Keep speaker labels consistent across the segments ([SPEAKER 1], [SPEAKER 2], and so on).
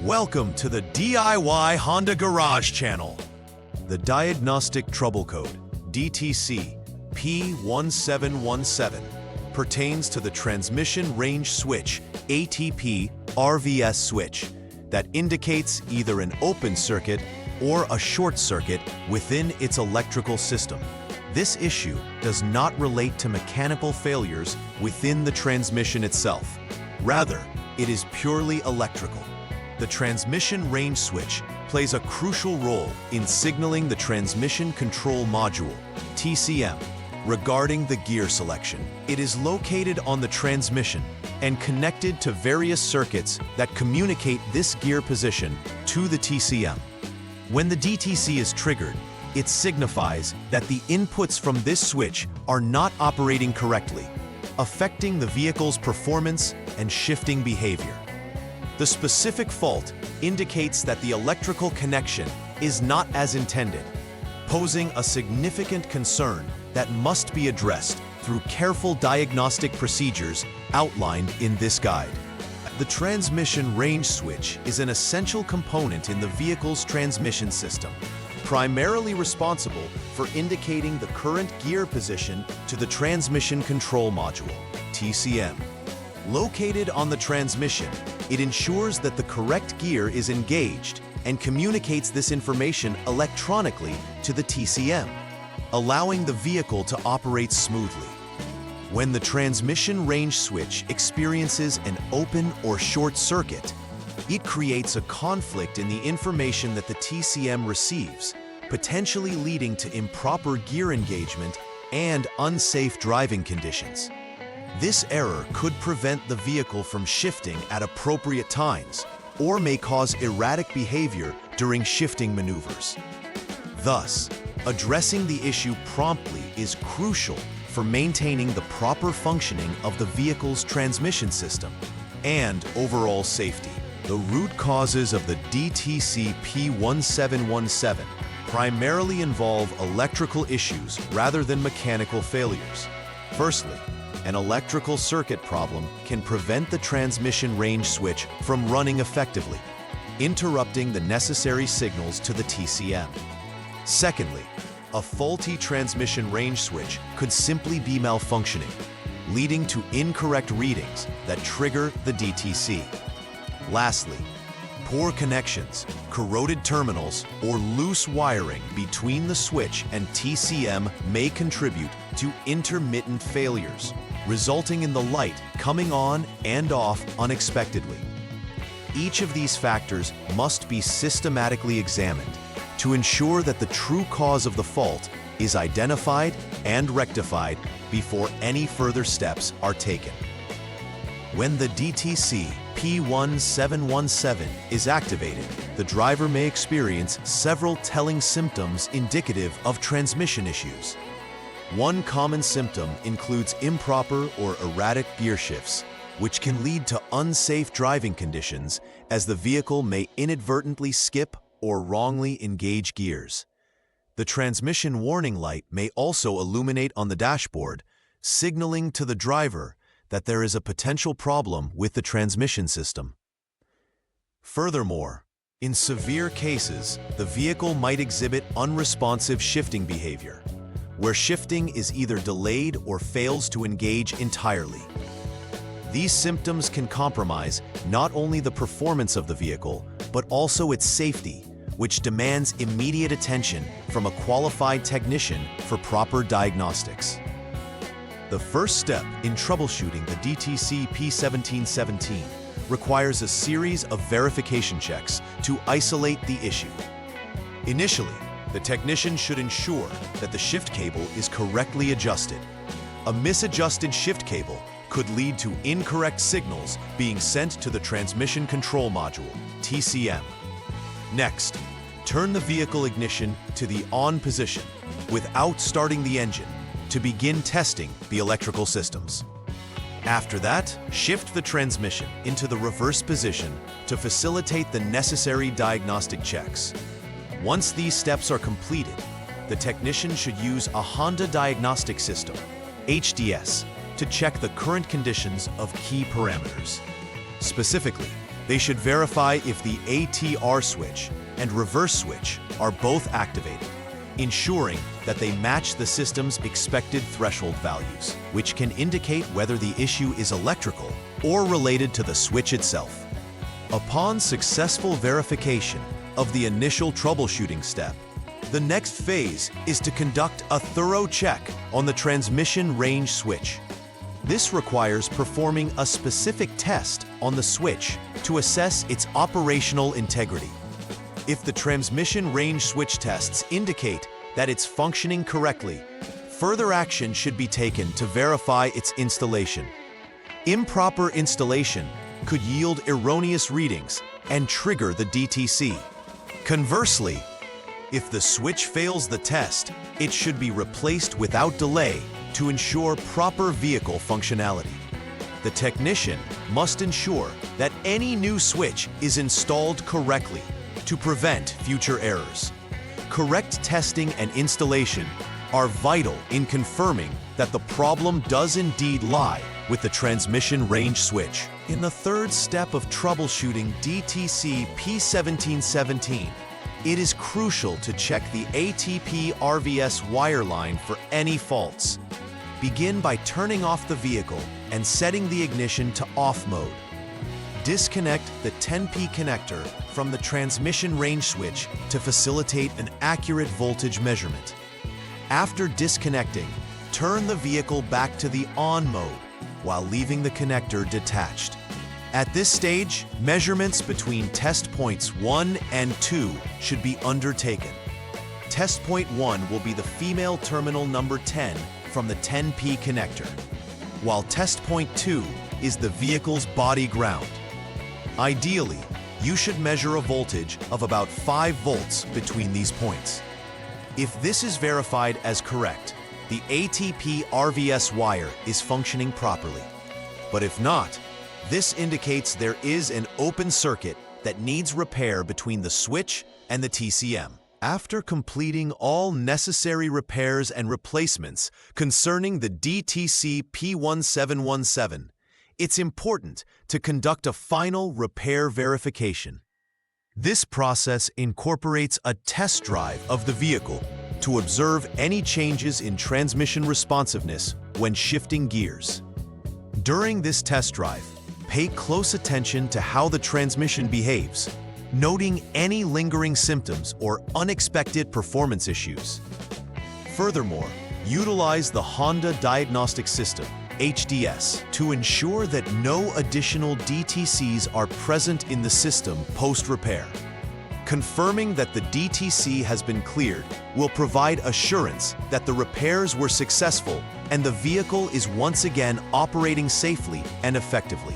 [SPEAKER 1] Welcome to the DIY Honda Garage channel. The Diagnostic Trouble Code, DTC P1717, pertains to the transmission range switch, ATP, RVS switch, that indicates either an open circuit or a short circuit within its electrical system. This issue does not relate to mechanical failures within the transmission itself. Rather, it is purely electrical. The transmission range switch plays a crucial role in signaling the transmission control module, TCM, regarding the gear selection. It is located on the transmission and connected to various circuits that communicate this gear position to the TCM. When the DTC is triggered, it signifies that the inputs from this switch are not operating correctly, affecting the vehicle's performance and shifting behavior. The specific fault indicates that the electrical connection is not as intended, posing a significant concern that must be addressed through careful diagnostic procedures outlined in this guide. The transmission range switch is an essential component in the vehicle's transmission system, primarily responsible for indicating the current gear position to the transmission control module, TCM. Located on the transmission, it ensures that the correct gear is engaged and communicates this information electronically to the TCM, allowing the vehicle to operate smoothly. When the transmission range switch experiences an open or short circuit, it creates a conflict in the information that the TCM receives, potentially leading to improper gear engagement and unsafe driving conditions. This error could prevent the vehicle from shifting at appropriate times or may cause erratic behavior during shifting maneuvers. Thus, addressing the issue promptly is crucial for maintaining the proper functioning of the vehicle's transmission system and overall safety. The root causes of the DTC P1717 primarily involve electrical issues rather than mechanical failures. Firstly, an electrical circuit problem can prevent the transmission range switch from running effectively, interrupting the necessary signals to the TCM. Secondly, a faulty transmission range switch could simply be malfunctioning, leading to incorrect readings that trigger the DTC. Lastly, poor connections, corroded terminals, or loose wiring between the switch and TCM may contribute to intermittent failures, resulting in the light coming on and off unexpectedly. Each of these factors must be systematically examined to ensure that the true cause of the fault is identified and rectified before any further steps are taken. When the DTC P1717 is activated, the driver may experience several telling symptoms indicative of transmission issues. One common symptom includes improper or erratic gear shifts, which can lead to unsafe driving conditions as the vehicle may inadvertently skip or wrongly engage gears. The transmission warning light may also illuminate on the dashboard, signaling to the driver that there is a potential problem with the transmission system. Furthermore, in severe cases, the vehicle might exhibit unresponsive shifting behavior, where shifting is either delayed or fails to engage entirely. These symptoms can compromise not only the performance of the vehicle, but also its safety, which demands immediate attention from a qualified technician for proper diagnostics. The first step in troubleshooting the DTC P1717 requires a series of verification checks to isolate the issue. Initially, the technician should ensure that the shift cable is correctly adjusted. A misadjusted shift cable could lead to incorrect signals being sent to the transmission control module, TCM. Next, turn the vehicle ignition to the on position without starting the engine to begin testing the electrical systems. After that, shift the transmission into the reverse position to facilitate the necessary diagnostic checks. Once these steps are completed, the technician should use a Honda Diagnostic System, HDS, to check the current conditions of key parameters. Specifically, They should verify if the ATR switch and reverse switch are both activated, ensuring that they match the system's expected threshold values, which can indicate whether the issue is electrical or related to the switch itself. Upon successful verification of the initial troubleshooting step, the next phase is to conduct a thorough check on the transmission range switch. This requires performing a specific test on the switch to assess its operational integrity. If the transmission range switch tests indicate that it's functioning correctly, further action should be taken to verify its installation. Improper installation could yield erroneous readings and trigger the DTC. Conversely, if the switch fails the test, it should be replaced without delay to ensure proper vehicle functionality. The technician must ensure that any new switch is installed correctly to prevent future errors. Correct testing and installation are vital in confirming that the problem does indeed lie with the transmission range switch. In the third step of troubleshooting DTC P1717, it is crucial to check the ATP RVS wire line for any faults. Begin by turning off the vehicle and setting the ignition to off mode. Disconnect the 10P connector from the transmission range switch to facilitate an accurate voltage measurement. After disconnecting, turn the vehicle back to the on mode while leaving the connector detached. At this stage, measurements between test points 1 and 2 should be undertaken. Test point 1 will be the female terminal number 10 from the 10P connector, while test point 2 is the vehicle's body ground. Ideally, you should measure a voltage of about 5 volts between these points. If this is verified as correct, the ATP RVS wire is functioning properly. But if not, this indicates there is an open circuit that needs repair between the switch and the TCM. After completing all necessary repairs and replacements concerning the DTC P1717, it's important to conduct a final repair verification. This process incorporates a test drive of the vehicle to observe any changes in transmission responsiveness when shifting gears. During this test drive, pay close attention to how the transmission behaves, noting any lingering symptoms or unexpected performance issues. Furthermore, utilize the Honda Diagnostic System, HDS, to ensure that no additional DTCs are present in the system post-repair. Confirming that the DTC has been cleared will provide assurance that the repairs were successful and the vehicle is once again operating safely and effectively.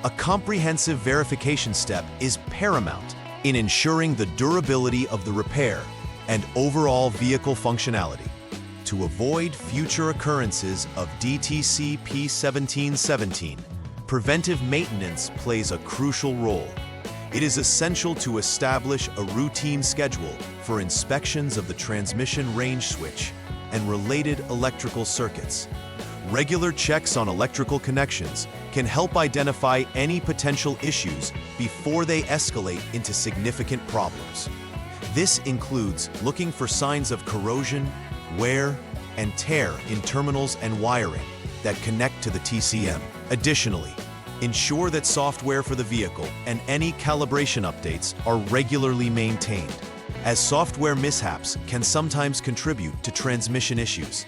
[SPEAKER 1] A comprehensive verification step is paramount in ensuring the durability of the repair and overall vehicle functionality. To avoid future occurrences of DTC P1717, preventive maintenance plays a crucial role. It is essential to establish a routine schedule for inspections of the transmission range switch and related electrical circuits. Regular checks on electrical connections can help identify any potential issues before they escalate into significant problems. This includes looking for signs of corrosion, wear, and tear in terminals and wiring that connect to the TCM. Additionally, ensure that software for the vehicle and any calibration updates are regularly maintained, as software mishaps can sometimes contribute to transmission issues.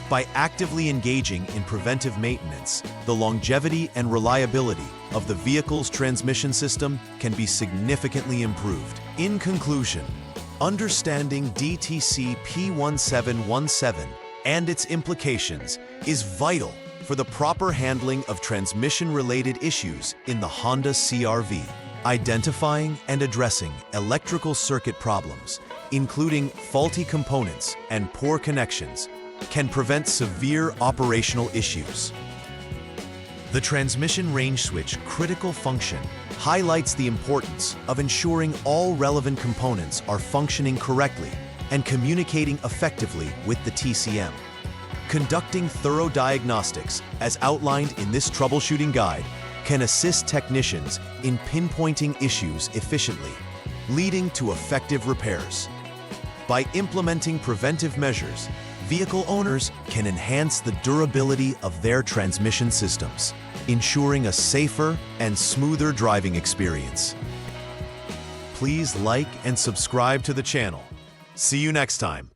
[SPEAKER 1] By actively engaging in preventive maintenance, the longevity and reliability of the vehicle's transmission system can be significantly improved. In conclusion, understanding DTC P1717 and its implications is vital for the proper handling of transmission-related issues in the Honda CRV. Identifying and addressing electrical circuit problems, including faulty components and poor connections, can prevent severe operational issues. The transmission range switch critical function highlights the importance of ensuring all relevant components are functioning correctly and communicating effectively with the TCM. Conducting thorough diagnostics, as outlined in this troubleshooting guide, can assist technicians in pinpointing issues efficiently, leading to effective repairs. By implementing preventive measures, vehicle owners can enhance the durability of their transmission systems, ensuring a safer and smoother driving experience. Please like and subscribe to the channel. See you next time.